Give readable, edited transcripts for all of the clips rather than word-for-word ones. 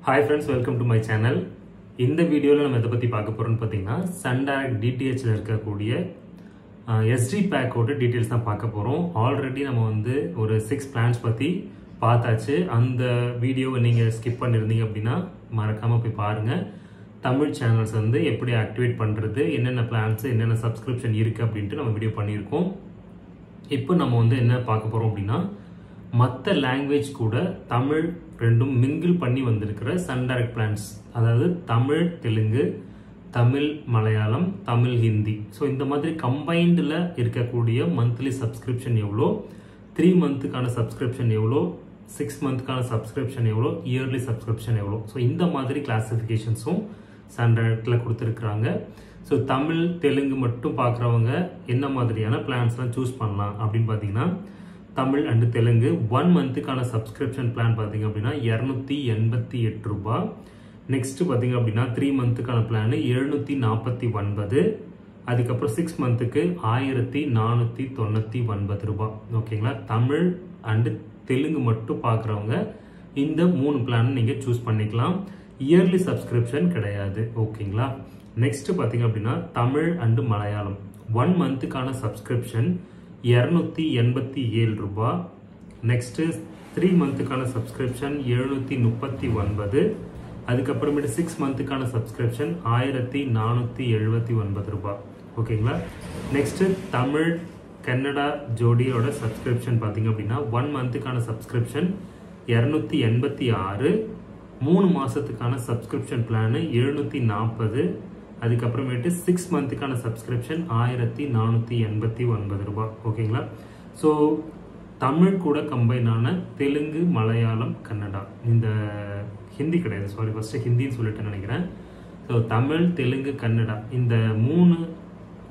Hi friends, welcome to my channel. இந்த வீடியோல நம்ம எதை பத்தி பார்க்க போறோம்னு பாத்தீங்கன்னா சன் டைரக்ட் DTH ல இருக்கக்கூடிய SD pack ஓட டீடைல்ஸ் தான் பார்க்க போறோம். ஆல்ரெடி நம்ம வந்து ஒரு 6 பிளான்ஸ் பத்தி பார்த்தாச்சு. அந்த வீடியோவை நீங்க ஸ்கிப் பண்ணிருந்தீங்க அப்படினா மறக்காம போய் பாருங்க. தமிழ் சேனல்ஸ் வந்து எப்படி ஆக்டிவேட் பண்றது, என்னென்ன பிளான்ஸ், என்னென்ன சப்ஸ்கிரிப்ஷன் இருக்கு அப்படினு நம்ம வீடியோ பண்ணியிருக்கோம். இப்போ நம்ம வந்து என்ன பார்க்க போறோம் அப்படினா மற்ற லாங்குவேஜ் கூட தமிழ் ரெண்டும் மிங்கிள் பண்ணி வந்திருக்கிற சன் டைரக்ட் பிளான்ஸ், அதாவது தமிழ் தெலுங்கு, தமிழ் மலையாளம், தமிழ் ஹிந்தி. ஸோ இந்த மாதிரி கம்பைண்டில் இருக்கக்கூடிய மந்த்லி சப்ஸ்கிரிப்ஷன் எவ்வளோ, 3 மந்த்துக்கான சப்ஸ்கிரிப்ஷன் எவ்வளோ, 6 மந்த்துக்கான சப்ஸ்கிரிப்ஷன் எவ்வளோ, இயர்லி சப்ஸ்கிரிப்ஷன் எவ்வளோ, ஸோ இந்த மாதிரி கிளாசிஃபிகேஷன்ஸும் சன் டைரக்டில் கொடுத்துருக்குறாங்க. ஸோ தமிழ் தெலுங்கு மட்டும் பார்க்குறவங்க என்ன மாதிரியான பிளான்ஸ்லாம் சூஸ் பண்ணலாம் அப்படின்னு பார்த்தீங்கன்னா, தமிழ் அண்ட் தெலுங்கு 1 மந்த்துக்கான சப்ஸ்கிரிப்ஷன் பிளான் பார்த்தீங்க அப்படின்னா 288 ரூபாய். நெக்ஸ்ட் பார்த்தீங்க அப்படின்னா 3 மந்த்துக்கான பிளான் 749. அதுக்கப்புறம் 6 மந்த்துக்கு 1499 ரூபாய். ஓகேங்களா? தமிழ் அண்ட் தெலுங்கு மட்டும் பார்க்குறவங்க இந்த 3 பிளான் நீங்கள் சூஸ் பண்ணிக்கலாம். இயர்லி சப்ஸ்கிரிப்ஷன் கிடையாது. ஓகேங்களா? நெக்ஸ்ட் பார்த்தீங்க அப்படின்னா தமிழ் அண்ட் மலையாளம் 1 மந்த்துக்கான சப்ஸ்கிரிப்ஷன் 287 ரூபாய். நெக்ஸ்ட் 3 மந்த்துக்கான சப்ஸ்கிரிப்ஷன் 739. அதுக்கப்புறமேட்டு 6 மந்த்துக்கான சப்ஸ்கிரிப்ஷன் 1479 ரூபாய். ஓகேங்களா? நெக்ஸ்ட் தமிழ் கன்னடா ஜோடியோட சப்ஸ்கிரிப்ஷன் பார்த்தீங்க அப்படின்னா 1 மந்த்துக்கான சப்ஸ்கிரிப்ஷன் 286. 3 மாசத்துக்கான சப்ஸ்கிரிப்ஷன் பிளான் 740. அதுக்கப்புறமேட்டு 6 மந்த்துக்கான சப்ஸ்கிரிப்ஷன் 1489 ரூபாய். ஓகேங்களா? ஸோ தமிழ் கூட கம்பைனான தெலுங்கு, மலையாளம், கன்னடா, இந்த ஹிந்தி கிடையாது, சாரி ஃபர்ஸ்ட் ஹிந்தின்னு சொல்லிட்டு நினைக்கிறேன். ஸோ தமிழ், தெலுங்கு, கன்னடா இந்த 3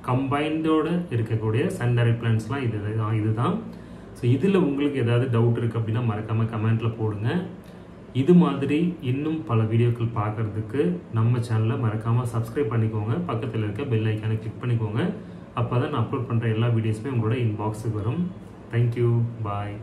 கம்பைண்டோட இருக்கக்கூடிய சன் டைரக்ட் பிளான்ஸ்லாம் இதுதான். ஸோ இதில் உங்களுக்கு ஏதாவது டவுட் இருக்குது அப்படின்னா மறக்காமல் கமெண்ட்டில் போடுங்க. இது மாதிரி இன்னும் பல வீடியோக்கள் பார்க்கறதுக்கு நம்ம சேனலை மறக்காமல் சப்ஸ்கிரைப் பண்ணிக்கோங்க. பக்கத்தில் இருக்க பெல் ஐக்கானை கிளிக் பண்ணிக்கோங்க. அப்போ தான் நான் அப்லோட் பண்ணுற எல்லா வீடியோஸுமே உங்களோட இன்பாக்ஸுக்கு வரும். தேங்க்யூ, பாய்.